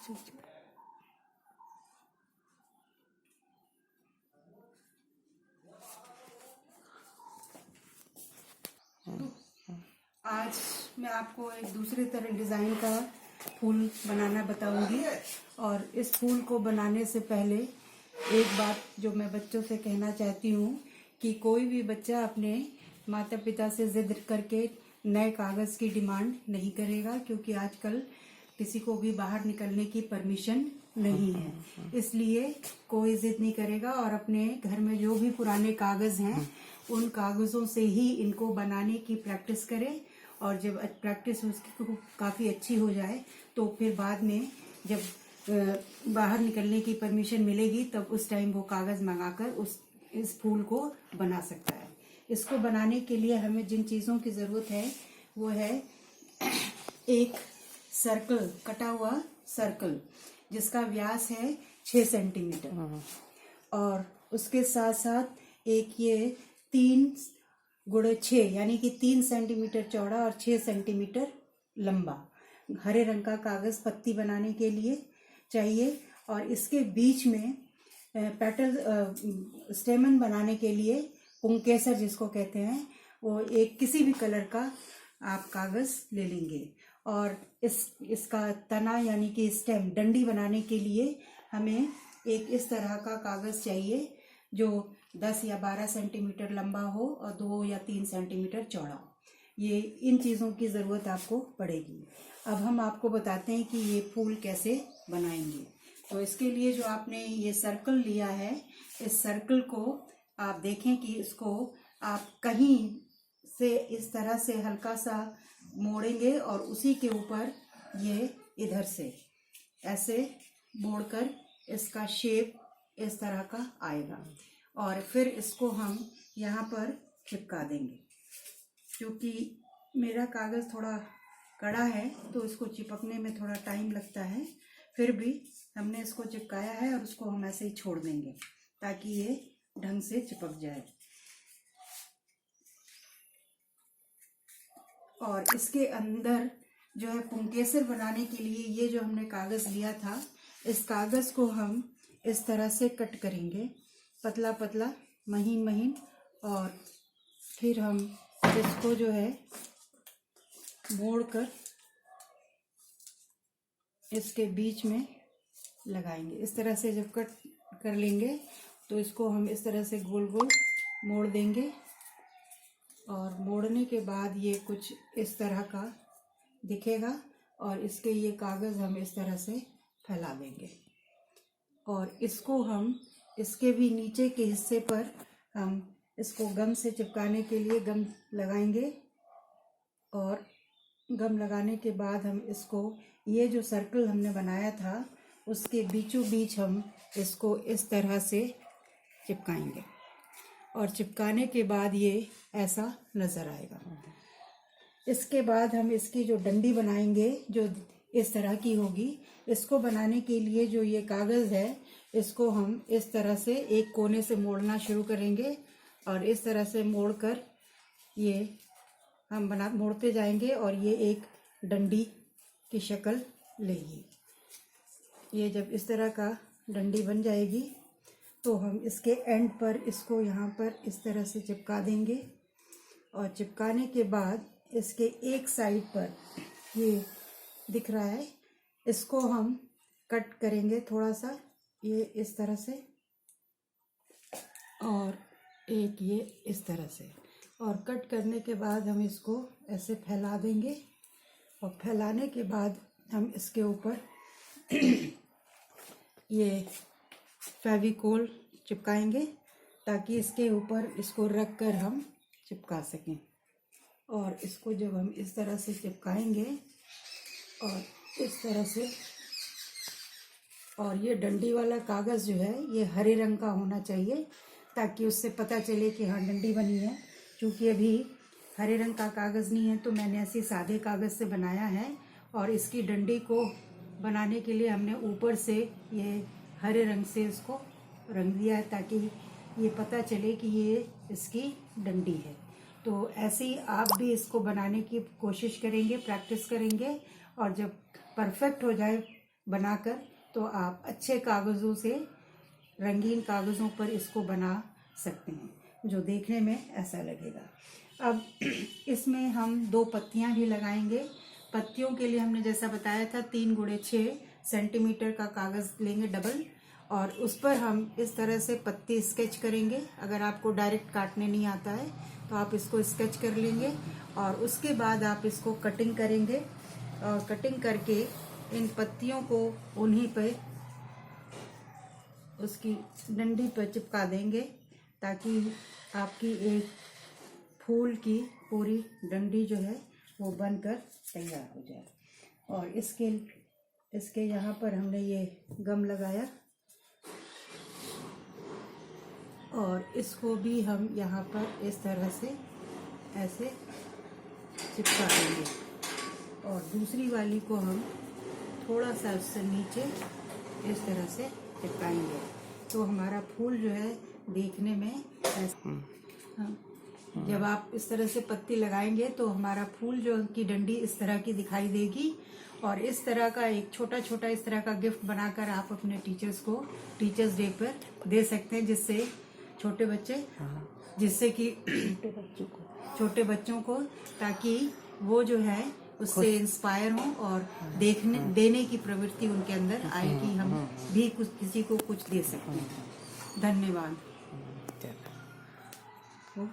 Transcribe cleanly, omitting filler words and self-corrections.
आज मैं आपको एक दूसरे तरह डिज़ाइन का फूल बनाना बताऊंगी। और इस फूल को बनाने से पहले एक बात जो मैं बच्चों से कहना चाहती हूँ कि कोई भी बच्चा अपने माता पिता से जिद करके नए कागज़ की डिमांड नहीं करेगा, क्योंकि आजकल किसी को भी बाहर निकलने की परमिशन नहीं है। इसलिए कोई जिद नहीं करेगा और अपने घर में जो भी पुराने कागज़ हैं उन कागज़ों से ही इनको बनाने की प्रैक्टिस करें। और जब प्रैक्टिस उसकी काफ़ी अच्छी हो जाए तो फिर बाद में जब बाहर निकलने की परमिशन मिलेगी तब उस टाइम वो कागज़ मंगाकर इस फूल को बना सकता है। इसको बनाने के लिए हमें जिन चीज़ों की ज़रूरत है वो है एक सर्कल, कटा हुआ सर्कल जिसका व्यास है 6 सेंटीमीटर, और उसके साथ साथ एक ये 3 गुणे 6 यानी कि 3 सेंटीमीटर चौड़ा और 6 सेंटीमीटर लंबा हरे रंग का कागज़ पत्ती बनाने के लिए चाहिए। और इसके बीच में पेटल स्टेमन बनाने के लिए पुंकेसर जिसको कहते हैं, वो एक किसी भी कलर का आप कागज़ ले लेंगे। और इसका तना यानी कि स्टेम डंडी बनाने के लिए हमें एक इस तरह का कागज़ चाहिए जो 10 या 12 सेंटीमीटर लंबा हो और 2 या 3 सेंटीमीटर चौड़ा हो। ये इन चीज़ों की ज़रूरत आपको पड़ेगी। अब हम आपको बताते हैं कि ये फूल कैसे बनाएंगे। तो इसके लिए जो आपने ये सर्कल लिया है, इस सर्कल को आप देखें कि इसको आप कहीं से इस तरह से हल्का सा मोड़ेंगे और उसी के ऊपर ये इधर से ऐसे मोड़कर इसका शेप इस तरह का आएगा। और फिर इसको हम यहाँ पर चिपका देंगे। क्योंकि मेरा कागज़ थोड़ा कड़ा है तो इसको चिपकने में थोड़ा टाइम लगता है, फिर भी हमने इसको चिपकाया है और उसको हम ऐसे ही छोड़ देंगे ताकि ये ढंग से चिपक जाए। और इसके अंदर जो है पुंकेसर बनाने के लिए ये जो हमने कागज़ लिया था, इस कागज़ को हम इस तरह से कट करेंगे, पतला पतला महीन महीन, और फिर हम इसको जो है मोड़कर इसके बीच में लगाएंगे। इस तरह से जब कट कर लेंगे तो इसको हम इस तरह से गोल गोल मोड़ देंगे। और मोड़ने के बाद ये कुछ इस तरह का दिखेगा और इसके ये कागज़ हम इस तरह से फैला देंगे। और इसको हम इसके भी नीचे के हिस्से पर हम इसको गम से चिपकाने के लिए गम लगाएंगे। और गम लगाने के बाद हम इसको ये जो सर्कल हमने बनाया था उसके बीचों बीच हम इसको इस तरह से चिपकाएंगे। और चिपकाने के बाद ये ऐसा नज़र आएगा। इसके बाद हम इसकी जो डंडी बनाएंगे जो इस तरह की होगी, इसको बनाने के लिए जो ये कागज़ है इसको हम इस तरह से एक कोने से मोड़ना शुरू करेंगे और इस तरह से मोड़कर ये हम मोड़ते जाएंगे और ये एक डंडी की शक्ल लेगी। ये जब इस तरह का डंडी बन जाएगी तो हम इसके एंड पर इसको यहाँ पर इस तरह से चिपका देंगे। और चिपकाने के बाद इसके एक साइड पर ये दिख रहा है, इसको हम कट करेंगे थोड़ा सा, ये इस तरह से और एक ये इस तरह से। और कट करने के बाद हम इसको ऐसे फैला देंगे। और फैलाने के बाद हम इसके ऊपर ये फेविकोल चिपकाएंगे ताकि इसके ऊपर इसको रख कर हम चिपका सकें। और इसको जब हम इस तरह से चिपकाएंगे और इस तरह से, और ये डंडी वाला कागज़ जो है ये हरे रंग का होना चाहिए ताकि उससे पता चले कि हाँ डंडी बनी है। क्योंकि अभी हरे रंग का कागज़ नहीं है तो मैंने ऐसे सादे कागज़ से बनाया है। और इसकी डंडी को बनाने के लिए हमने ऊपर से ये हरे रंग से इसको रंग दिया है ताकि ये पता चले कि ये इसकी डंडी है। तो ऐसे ही आप भी इसको बनाने की कोशिश करेंगे, प्रैक्टिस करेंगे, और जब परफेक्ट हो जाए बनाकर तो आप अच्छे कागज़ों से, रंगीन कागज़ों पर इसको बना सकते हैं जो देखने में ऐसा लगेगा। अब इसमें हम 2 पत्तियां भी लगाएंगे। पत्तियों के लिए हमने जैसा बताया था 3x6 सेंटीमीटर का कागज़ लेंगे डबल, और उस पर हम इस तरह से पत्ती स्केच करेंगे। अगर आपको डायरेक्ट काटने नहीं आता है तो आप इसको स्केच कर लेंगे, और उसके बाद आप इसको कटिंग करेंगे, और कटिंग करके इन पत्तियों को उन्हीं पे उसकी डंडी पर चिपका देंगे, ताकि आपकी एक फूल की पूरी डंडी जो है वो बनकर तैयार हो जाए। और इसके यहाँ पर हमने ये गम लगाया, और इसको भी हम यहाँ पर इस तरह से ऐसे चिपका देंगे, और दूसरी वाली को हम थोड़ा सा उससे नीचे इस तरह से चिपकाएंगे, तो हमारा फूल जो है देखने में ऐसा, जब आप इस तरह से पत्ती लगाएंगे तो हमारा फूल जो की डंडी इस तरह की दिखाई देगी। और इस तरह का एक छोटा छोटा इस तरह का गिफ्ट बनाकर आप अपने टीचर्स को टीचर्स डे पर दे सकते हैं, जिससे छोटे बच्चे, जिससे कि छोटे बच्चों को, ताकि वो जो है उससे इंस्पायर हों और देने की प्रवृत्ति उनके अंदर आए कि हम भी कुछ किसी को कुछ दे सकते हैं। धन्यवाद।